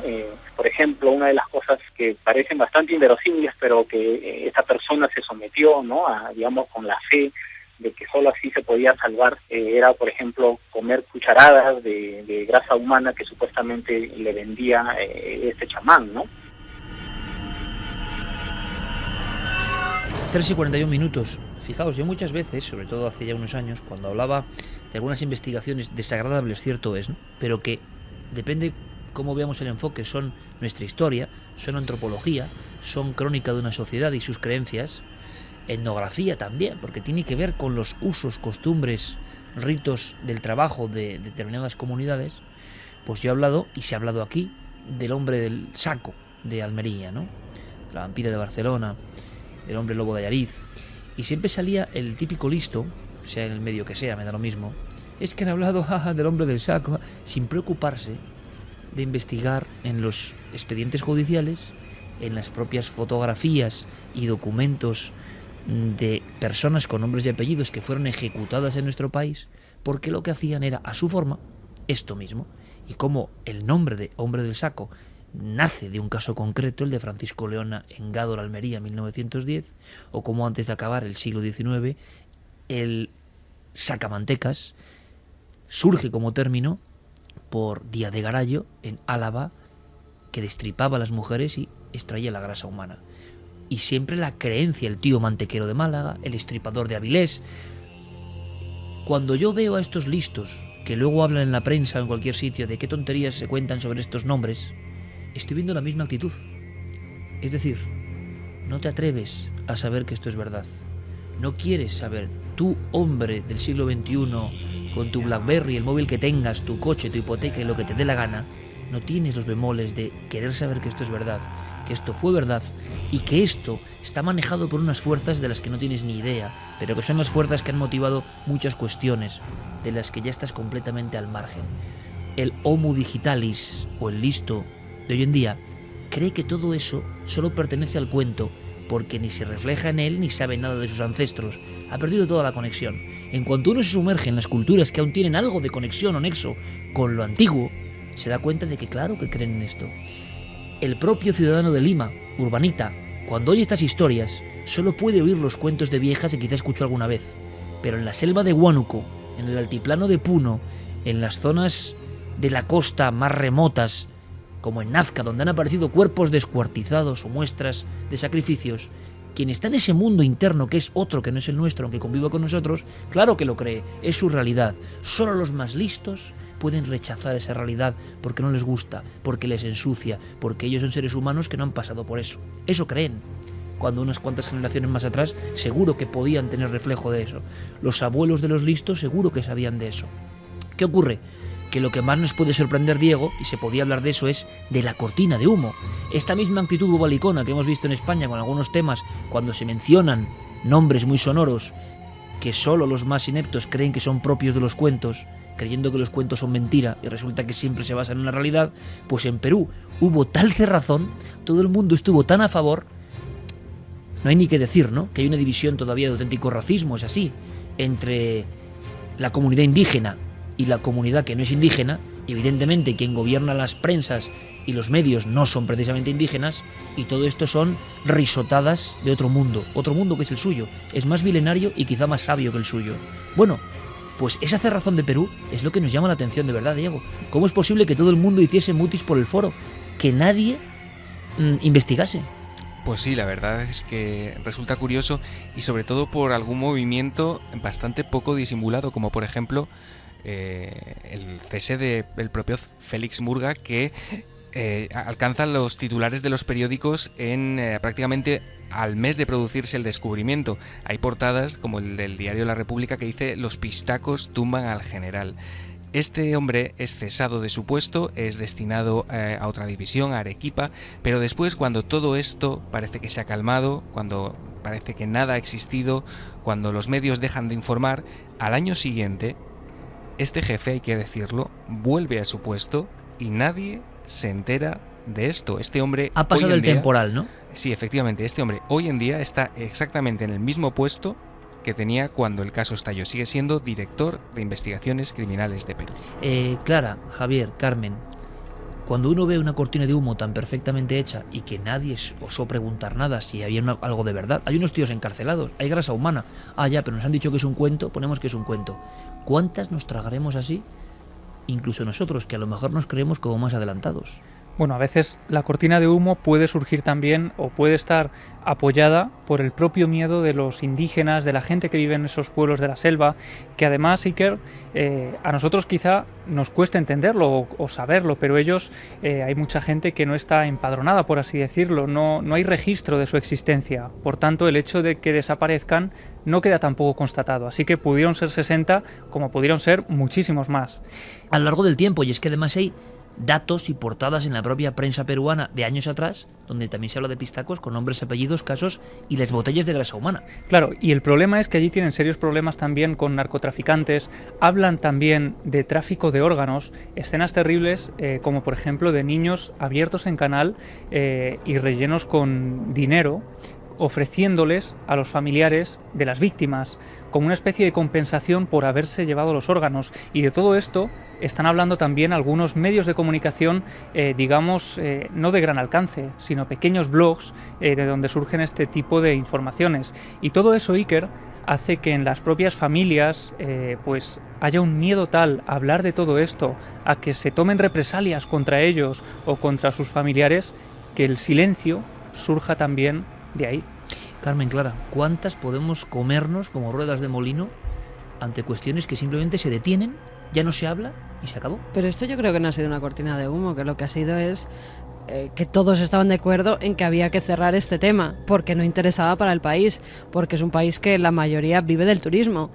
Por ejemplo, una de las cosas que parecen bastante inverosímiles, pero que esta persona se sometió, ¿no?, a, digamos, con la fe de que solo así se podía salvar, era, por ejemplo, comer cucharadas de grasa humana que supuestamente le vendía este chamán, ¿no? 3:41. Fijaos, yo muchas veces, sobre todo hace ya unos años, cuando hablaba de algunas investigaciones desagradables, cierto es, ¿no?, pero que depende cómo veamos el enfoque, son nuestra historia, son antropología, son crónica de una sociedad y sus creencias, etnografía también, porque tiene que ver con los usos, costumbres, ritos del trabajo de determinadas comunidades. Pues yo he hablado, y se ha hablado aquí, del hombre del saco de Almería, ¿no?, de la vampira de Barcelona, del hombre lobo de Allariz, y siempre salía el típico listo, sea en el medio que sea, me da lo mismo, es que han hablado del hombre del saco, sin preocuparse de investigar en los expedientes judiciales, en las propias fotografías y documentos de personas con nombres y apellidos que fueron ejecutadas en nuestro país, porque lo que hacían era, a su forma, esto mismo. Y como el nombre de hombre del saco nace de un caso concreto, el de Francisco Leona en Gádor, Almería, 1910, o como antes de acabar el siglo XIX, el sacamantecas surge como término por Díaz de Garallo, en Álava, que destripaba a las mujeres y extraía la grasa humana. Y siempre la creencia, el tío mantequero de Málaga, el estripador de Avilés. Cuando yo veo a estos listos, que luego hablan en la prensa o en cualquier sitio de qué tonterías se cuentan sobre estos nombres, estoy viendo la misma actitud. Es decir, no te atreves a saber que esto es verdad. no quieres saber. Tú, hombre del siglo XXI, con tu BlackBerry, el móvil que tengas, tu coche, tu hipoteca y lo que te dé la gana, no tienes los bemoles de querer saber que esto es verdad, que esto fue verdad y que esto está manejado por unas fuerzas de las que no tienes ni idea, pero que son las fuerzas que han motivado muchas cuestiones de las que ya estás completamente al margen. El homo digitalis, o el listo de hoy en día, cree que todo eso solo pertenece al cuento porque ni se refleja en él ni sabe nada de sus ancestros. Ha perdido toda la conexión. En cuanto uno se sumerge en las culturas que aún tienen algo de conexión o nexo con lo antiguo, se da cuenta de que claro que creen en esto. El propio ciudadano de Lima, urbanita, cuando oye estas historias, solo puede oír los cuentos de viejas que quizá escuchó alguna vez. Pero en la selva de Huánuco, en el altiplano de Puno, en las zonas de la costa más remotas, como en Nazca, donde han aparecido cuerpos descuartizados o muestras de sacrificios, quien está en ese mundo interno que es otro, que no es el nuestro, aunque conviva con nosotros, claro que lo cree, es su realidad. Solo los más listos pueden rechazar esa realidad porque no les gusta, porque les ensucia, porque ellos son seres humanos que no han pasado por eso. Eso creen. Cuando unas cuantas generaciones más atrás seguro que podían tener reflejo de eso. Los abuelos de los listos seguro que sabían de eso. ¿Qué ocurre? Que lo que más nos puede sorprender, Diego, y se podía hablar de eso, es de la cortina de humo. Esta misma actitud bobalicona que hemos visto en España con algunos temas, cuando se mencionan nombres muy sonoros que solo los más ineptos creen que son propios de los cuentos, creyendo que los cuentos son mentira y resulta que siempre se basan en una realidad, pues en Perú hubo tal cerrazón, todo el mundo estuvo tan a favor, no hay ni que decir, ¿no?, que hay una división todavía de auténtico racismo, es así, entre la comunidad indígena y la comunidad que no es indígena. Evidentemente quien gobierna las prensas y los medios no son precisamente indígenas, y todo esto son risotadas de otro mundo que es el suyo, es más milenario y quizá más sabio que el suyo. Bueno, pues esa cerrazón de Perú es lo que nos llama la atención de verdad, Diego. ¿Cómo es posible que todo el mundo hiciese mutis por el foro? Que nadie investigase. Pues sí, la verdad es que resulta curioso, y sobre todo por algún movimiento bastante poco disimulado, como por ejemplo el cese del propio Félix Murga, que alcanza los titulares de los periódicos en prácticamente al mes de producirse el descubrimiento. Hay portadas como el del diario La República que dice: los pistacos tumban al general. Este hombre es cesado de su puesto, es destinado a otra división, a Arequipa, pero después, cuando todo esto parece que se ha calmado, cuando parece que nada ha existido, cuando los medios dejan de informar, al año siguiente este jefe, hay que decirlo, vuelve a su puesto y nadie se entera de esto. Este hombre ha pasado el temporal, ¿no? Sí, efectivamente, este hombre hoy en día está exactamente en el mismo puesto que tenía cuando el caso estalló. Sigue siendo director de investigaciones criminales de Perú. Clara, Javier, Carmen, cuando uno ve una cortina de humo tan perfectamente hecha y que nadie osó preguntar nada si había algo de verdad, hay unos tíos encarcelados, hay grasa humana, ya, pero nos han dicho que es un cuento, ponemos que es un cuento. ¿Cuántas nos tragaremos así? Incluso nosotros, que a lo mejor nos creemos como más adelantados. Bueno, a veces la cortina de humo puede surgir también, o puede estar apoyada por el propio miedo de los indígenas, de la gente que vive en esos pueblos de la selva, que además, Iker, a nosotros quizá nos cuesta entenderlo o saberlo, pero ellos, hay mucha gente que no está empadronada, por así decirlo, no hay registro de su existencia. Por tanto, el hecho de que desaparezcan no queda tampoco constatado, así que pudieron ser 60 como pudieron ser muchísimos más. A lo largo del tiempo, y es que además hay datos y portadas en la propia prensa peruana de años atrás, donde también se habla de pistacos con nombres, apellidos, casos y las botellas de grasa humana. Claro, y el problema es que allí tienen serios problemas también con narcotraficantes, hablan también de tráfico de órganos, escenas terribles como por ejemplo de niños abiertos en canal y rellenos con dinero, ofreciéndoles a los familiares de las víctimas como una especie de compensación por haberse llevado los órganos. Y de todo esto están hablando también algunos medios de comunicación, digamos, no de gran alcance, sino pequeños blogs de donde surgen este tipo de informaciones. Y todo eso, Iker, hace que en las propias familias pues haya un miedo tal a hablar de todo esto, a que se tomen represalias contra ellos o contra sus familiares, que el silencio surja también de ahí. Carmen, Clara, ¿cuántas podemos comernos como ruedas de molino ante cuestiones que simplemente se detienen, ya no se habla y se acabó? Pero esto yo creo que no ha sido una cortina de humo, que lo que ha sido es que todos estaban de acuerdo en que había que cerrar este tema, porque no interesaba para el país, porque es un país que la mayoría vive del turismo.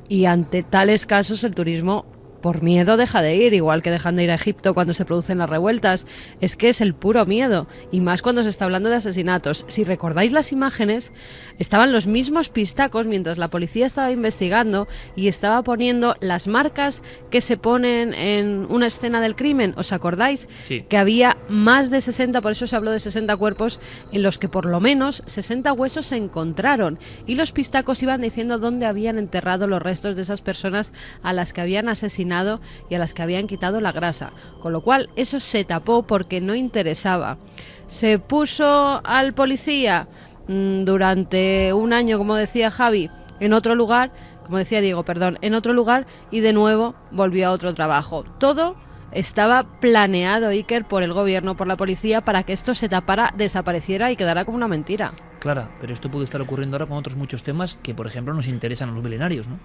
Y ante tales casos el turismo, por miedo, deja de ir, igual que dejan de ir a Egipto cuando se producen las revueltas. Es que es el puro miedo, y más cuando se está hablando de asesinatos. Si recordáis las imágenes, estaban los mismos pistacos mientras la policía estaba investigando y estaba poniendo las marcas que se ponen en una escena del crimen. ¿Os acordáis? Sí. Que había más de 60, por eso se habló de 60 cuerpos, en los que por lo menos 60 huesos se encontraron, y los pistacos iban diciendo dónde habían enterrado los restos de esas personas a las que habían asesinado y a las que habían quitado la grasa, con lo cual eso se tapó porque no interesaba. Se puso al policía durante un año, como decía Javi, en otro lugar, como decía Diego, perdón, en otro lugar, y de nuevo volvió a otro trabajo. Todo estaba planeado, Iker, por el gobierno, por la policía, para que esto se tapara, desapareciera y quedara como una mentira. Claro, pero esto puede estar ocurriendo ahora con otros muchos temas que, por ejemplo, nos interesan a los milenarios, ¿no?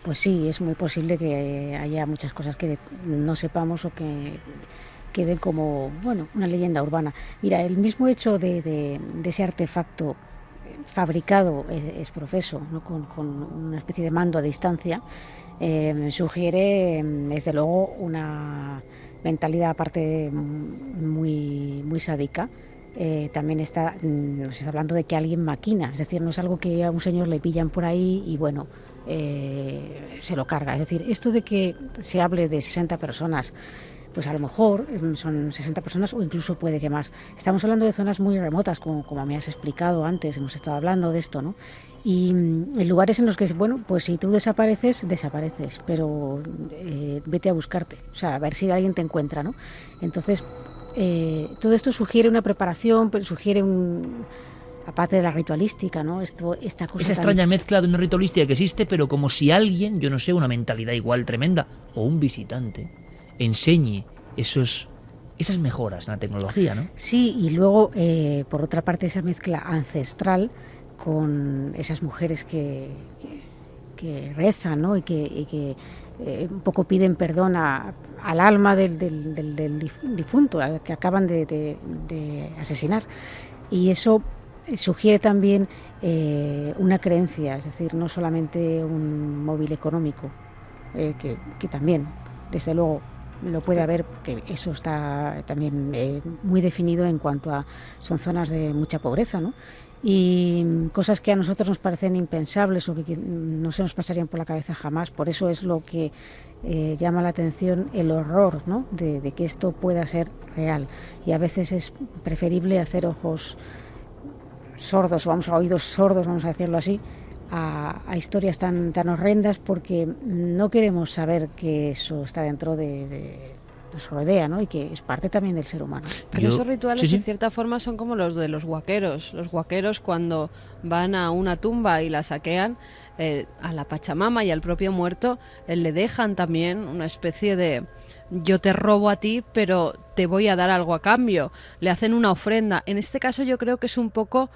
Pues sí, es muy posible que haya muchas cosas que no sepamos o que queden como, bueno, una leyenda urbana. Mira, el mismo hecho de ese artefacto fabricado es profeso, ¿no? con una especie de mando a distancia, sugiere, desde luego, una mentalidad aparte muy, muy sádica. También se está hablando de que alguien maquina, es decir, no es algo que a un señor le pillan por ahí y bueno, se lo carga. Es decir, esto de que se hable de 60 personas, pues a lo mejor son 60 personas o incluso puede que más. Estamos hablando de zonas muy remotas, como me has explicado antes, hemos estado hablando de esto, ¿no? Y en lugares en los que, bueno, pues si tú desapareces, pero vete a buscarte, o sea, a ver si alguien te encuentra, ¿no? Entonces, todo esto sugiere una preparación, sugiere aparte de la ritualística, ¿no? Esta cosa esa extraña mezcla de una ritualística que existe, pero como si alguien, yo no sé, una mentalidad igual tremenda, o un visitante, enseñe esas mejoras en la tecnología, ¿no? Sí, y luego, por otra parte, esa mezcla ancestral con esas mujeres que rezan, ¿no? Y que un poco piden perdón al alma del difunto, al que acaban de asesinar. Y eso sugiere también una creencia, es decir, no solamente un móvil económico, que también, desde luego, lo puede haber, porque eso está también muy definido en cuanto a son zonas de mucha pobreza, ¿no? Y cosas que a nosotros nos parecen impensables o que no se nos pasarían por la cabeza jamás. Por eso es lo que llama la atención el horror, ¿no? de que esto pueda ser real. Y a veces es preferible hacer ojos sordos, oídos sordos, vamos a decirlo así, a historias tan horrendas, porque no queremos saber que eso está dentro de nos rodea, ¿no? Y que es parte también del ser humano. Pero esos rituales, en cierta forma, son como los de los huaqueros. Los huaqueros, cuando van a una tumba y la saquean, a la Pachamama y al propio muerto, le dejan también una especie de yo te robo a ti, pero te voy a dar algo a cambio. Le hacen una ofrenda. En este caso yo creo que es un poco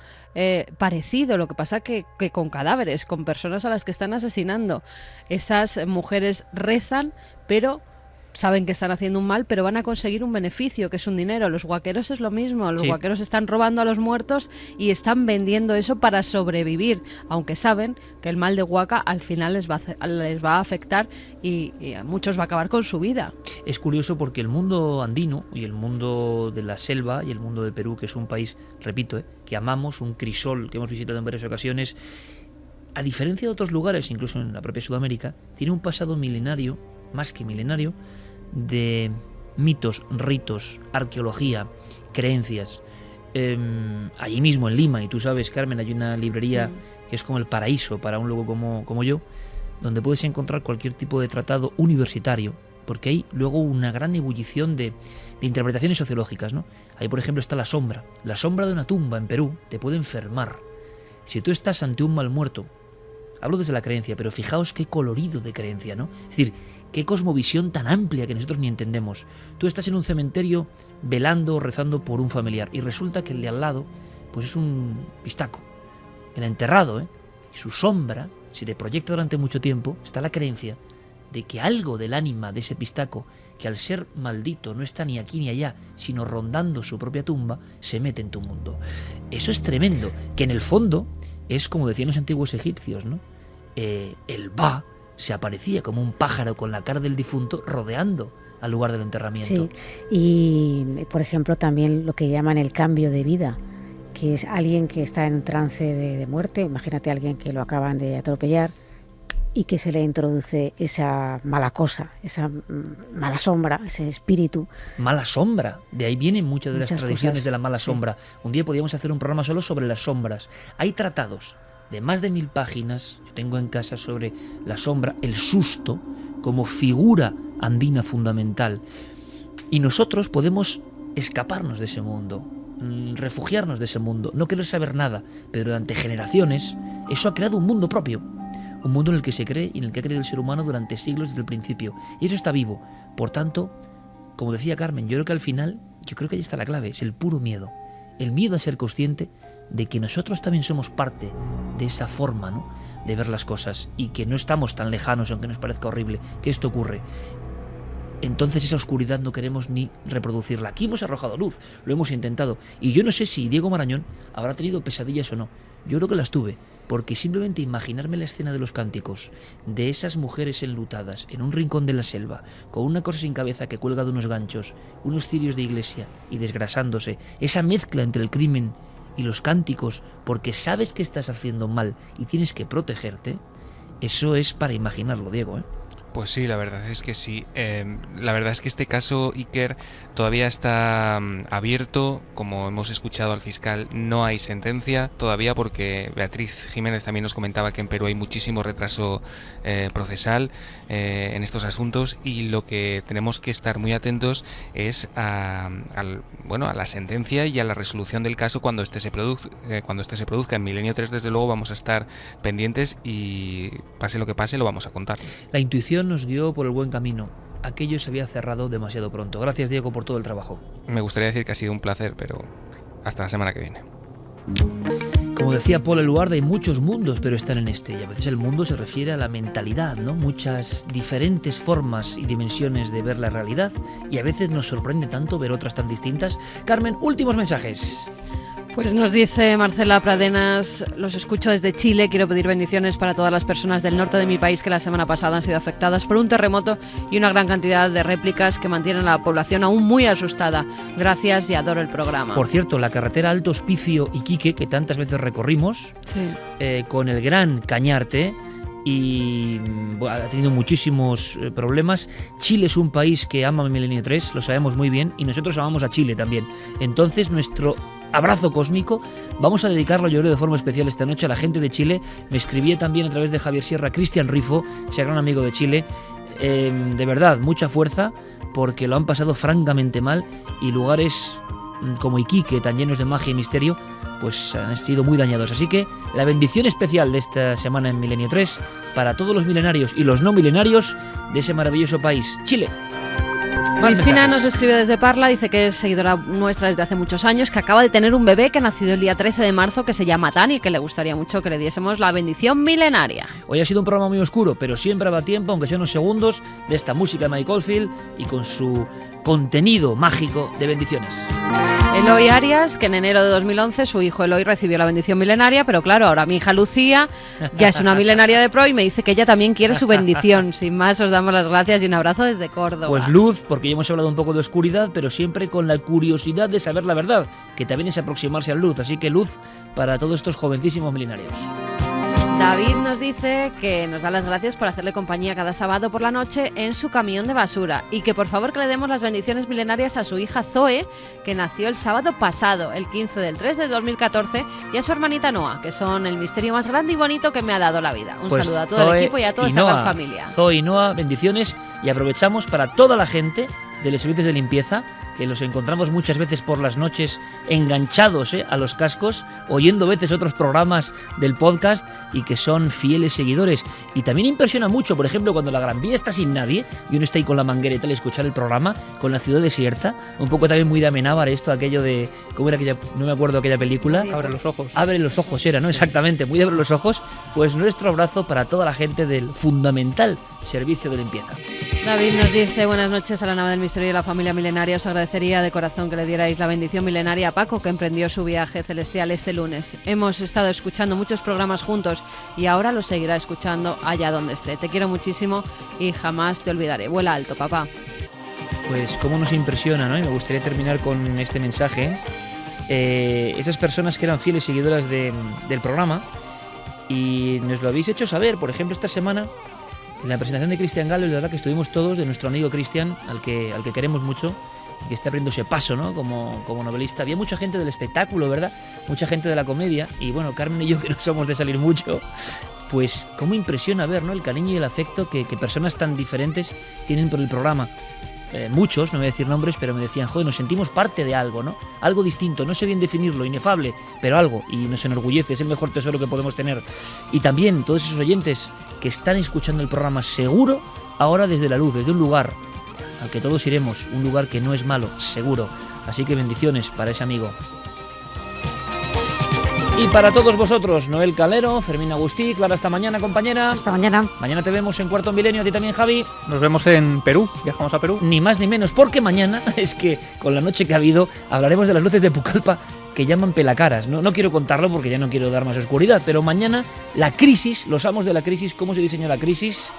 parecido, lo que pasa que con cadáveres, con personas a las que están asesinando. Esas mujeres rezan, pero saben que están haciendo un mal, pero van a conseguir un beneficio, que es un dinero. Los huaqueros es lo mismo. Los huaqueros están robando a los muertos y están vendiendo eso para sobrevivir, aunque saben que el mal de Huaca al final les va a afectar y a muchos va a acabar con su vida. Es curioso porque el mundo andino y el mundo de la selva y el mundo de Perú, que es un país, repito, que amamos, un crisol que hemos visitado en varias ocasiones, a diferencia de otros lugares, incluso en la propia Sudamérica, tiene un pasado milenario, más que milenario, de mitos, ritos, arqueología, creencias. Allí mismo en Lima, y tú sabes, Carmen, hay una librería que es como el paraíso para un loco como yo, donde puedes encontrar cualquier tipo de tratado universitario, porque hay luego una gran ebullición de interpretaciones sociológicas, ¿no? Ahí, por ejemplo, está la sombra de una tumba en Perú te puede enfermar. Si tú estás ante un mal muerto, hablo desde la creencia, pero fijaos qué colorido de creencia, ¿no? Es decir, qué cosmovisión tan amplia que nosotros ni entendemos. Tú estás en un cementerio velando o rezando por un familiar y resulta que el de al lado pues es un pistaco, el enterrado, y su sombra, si te proyecta durante mucho tiempo, está la creencia de que algo del ánima de ese pistaco, que al ser maldito no está ni aquí ni allá, sino rondando su propia tumba, se mete en tu mundo. Eso es tremendo, que en el fondo es como decían los antiguos egipcios, ¿no? El Ba se aparecía como un pájaro con la cara del difunto rodeando al lugar del enterramiento. Sí, y por ejemplo también lo que llaman el cambio de vida, que es alguien que está en trance de muerte. Imagínate a alguien que lo acaban de atropellar y que se le introduce esa mala cosa, esa mala sombra, ese espíritu. Mala sombra, de ahí vienen muchas de las tradiciones cosas, de la mala sombra. Un día podríamos hacer un programa solo sobre las sombras. Hay tratados de más de 1000 páginas, yo tengo en casa, sobre la sombra, el susto, como figura andina fundamental. Y nosotros podemos escaparnos de ese mundo, refugiarnos de ese mundo, no querer saber nada, pero durante generaciones eso ha creado un mundo propio, un mundo en el que se cree y en el que ha creído el ser humano durante siglos desde el principio, y eso está vivo. Por tanto, como decía Carmen, yo creo que al final, yo creo que ahí está la clave, es el puro miedo, el miedo a ser consciente de que nosotros también somos parte de esa forma, ¿no?, de ver las cosas, y que no estamos tan lejanos, aunque nos parezca horrible, que esto ocurre. Entonces esa oscuridad no queremos ni reproducirla. Aquí hemos arrojado luz, lo hemos intentado, y yo no sé si Diego Marañón habrá tenido pesadillas o no. Yo creo que las tuve, porque simplemente imaginarme la escena de los cánticos, de esas mujeres enlutadas en un rincón de la selva, con una cosa sin cabeza que cuelga de unos ganchos, unos cirios de iglesia y desgrasándose, esa mezcla entre el crimen y los cánticos, porque sabes que estás haciendo mal y tienes que protegerte, eso es para imaginarlo, Diego, ¿eh? Pues sí, la verdad es que sí. La verdad es que este caso, Iker, todavía está abierto. Como hemos escuchado al fiscal, no hay sentencia todavía, porque Beatriz Jiménez también nos comentaba que en Perú hay muchísimo retraso procesal en estos asuntos, y lo que tenemos que estar muy atentos es a la sentencia y a la resolución del caso cuando este se produzca. En Milenio 3, desde luego, vamos a estar pendientes y pase lo que pase, lo vamos a contar. La intuición nos guió por el buen camino. Aquello se había cerrado demasiado pronto. Gracias, Diego, por todo el trabajo. Me gustaría decir que ha sido un placer, pero hasta la semana que viene. Como decía Paul Eluard, hay muchos mundos, pero están en este. Y a veces el mundo se refiere a la mentalidad, ¿no? Muchas diferentes formas y dimensiones de ver la realidad, y a veces nos sorprende tanto ver otras tan distintas. Carmen, últimos mensajes. Pues nos dice Marcela Pradenas: los escucho desde Chile, quiero pedir bendiciones para todas las personas del norte de mi país que la semana pasada han sido afectadas por un terremoto y una gran cantidad de réplicas que mantienen a la población aún muy asustada. Gracias y adoro el programa. Por cierto, la carretera Alto Hospicio Iquique, que tantas veces recorrimos, sí, con el Gran Cañarte, y ha tenido muchísimos problemas. Chile es un país que ama Milenio 3, lo sabemos muy bien, y nosotros amamos a Chile también. Entonces nuestro abrazo cósmico vamos a dedicarlo, yo creo, de forma especial esta noche a la gente de Chile. Me escribía también a través de Javier Sierra Cristian Rifo, ese gran amigo de Chile. De verdad, mucha fuerza, porque lo han pasado francamente mal, y lugares como Iquique, tan llenos de magia y misterio, pues han sido muy dañados. Así que la bendición especial de esta semana en Milenio 3 para todos los milenarios y los no milenarios de ese maravilloso país, Chile. Cristina nos escribe desde Parla, dice que es seguidora nuestra desde hace muchos años, que acaba de tener un bebé que ha nacido el día 13 de marzo, que se llama Tani, que le gustaría mucho que le diésemos la bendición milenaria. Hoy ha sido un programa muy oscuro, pero siempre va a tiempo, aunque sean unos segundos, de esta música de Mike Oldfield y con su contenido mágico de bendiciones. Eloy Arias, que en enero de 2011 su hijo Eloy recibió la bendición milenaria, pero claro, ahora mi hija Lucía ya es una milenaria de pro y me dice que ella también quiere su bendición. Sin más, os damos las gracias y un abrazo desde Córdoba. Pues luz, porque ya hemos hablado un poco de oscuridad, pero siempre con la curiosidad de saber la verdad, que también es aproximarse a luz. Así que luz para todos estos jovencísimos milenarios. David nos dice que nos da las gracias por hacerle compañía cada sábado por la noche en su camión de basura, y que por favor que le demos las bendiciones milenarias a su hija Zoe, que nació el sábado pasado, el 15 del 3 de 2014, y a su hermanita Noa, que son el misterio más grande y bonito que me ha dado la vida. Un saludo a todo el equipo y a toda esa gran familia. Zoe y Noa, bendiciones, y aprovechamos para toda la gente de los servicios de limpieza que los encontramos muchas veces por las noches enganchados a los cascos, oyendo a veces otros programas del podcast y que son fieles seguidores. Y también impresiona mucho, por ejemplo, cuando la Gran Vía está sin nadie y uno está ahí con la manguera y tal, escuchar el programa con la ciudad desierta, un poco también muy de Amenábar esto, aquello de, ¿cómo era aquella? No me acuerdo aquella película. Abre los ojos. Abre los ojos era, ¿no? Exactamente, muy de Abre los ojos. Pues nuestro abrazo para toda la gente del fundamental servicio de limpieza. David nos dice: buenas noches a la nave del misterio y a la familia milenaria. Os agradecería de corazón que le dierais la bendición milenaria a Paco, que emprendió su viaje celestial este lunes. Hemos estado escuchando muchos programas juntos y ahora lo seguirá escuchando allá donde esté. Te quiero muchísimo y jamás te olvidaré. Vuela alto, papá. Pues cómo nos impresiona, ¿no? Y me gustaría terminar con este mensaje. Esas personas que eran fieles seguidoras del programa y nos lo habéis hecho saber. Por ejemplo, esta semana en la presentación de Cristian Galo, la verdad que estuvimos todos, de nuestro amigo Cristian, al que queremos mucho y que está abriéndose paso, ¿no? como novelista. Había mucha gente del espectáculo, ¿verdad? Mucha gente de la comedia. Y bueno, Carmen y yo, que no somos de salir mucho, pues cómo impresiona ver, ¿no? El cariño y el afecto que personas tan diferentes tienen por el programa. Muchos, no voy a decir nombres, pero me decían: joder, nos sentimos parte de algo, ¿no? Algo distinto, no sé bien definirlo, inefable, pero algo, y nos enorgullece, es el mejor tesoro que podemos tener. Y también todos esos oyentes que están escuchando el programa, seguro, ahora desde la luz, desde un lugar al que todos iremos, un lugar que no es malo, seguro. Así que bendiciones para ese amigo. Y para todos vosotros, Noel Calero, Fermín Agustí, Clara, hasta mañana, compañera. Hasta mañana. Mañana te vemos en Cuarto Milenio, a ti también, Javi. Nos vemos en Perú, viajamos a Perú. Ni más ni menos, porque mañana, es que con la noche que ha habido, hablaremos de las luces de Pucallpa que llaman pelacaras. No quiero contarlo porque ya no quiero dar más oscuridad, pero mañana la crisis, los amos de la crisis, cómo se diseñó la crisis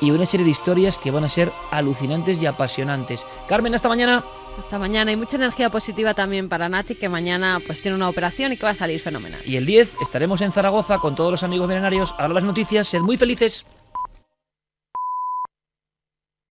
y una serie de historias que van a ser alucinantes y apasionantes. Carmen, hasta mañana. Hasta mañana, y mucha energía positiva también para Nati, que mañana pues tiene una operación y que va a salir fenomenal. Y el 10 estaremos en Zaragoza con todos los amigos milenarios. Ahora las noticias, sed muy felices.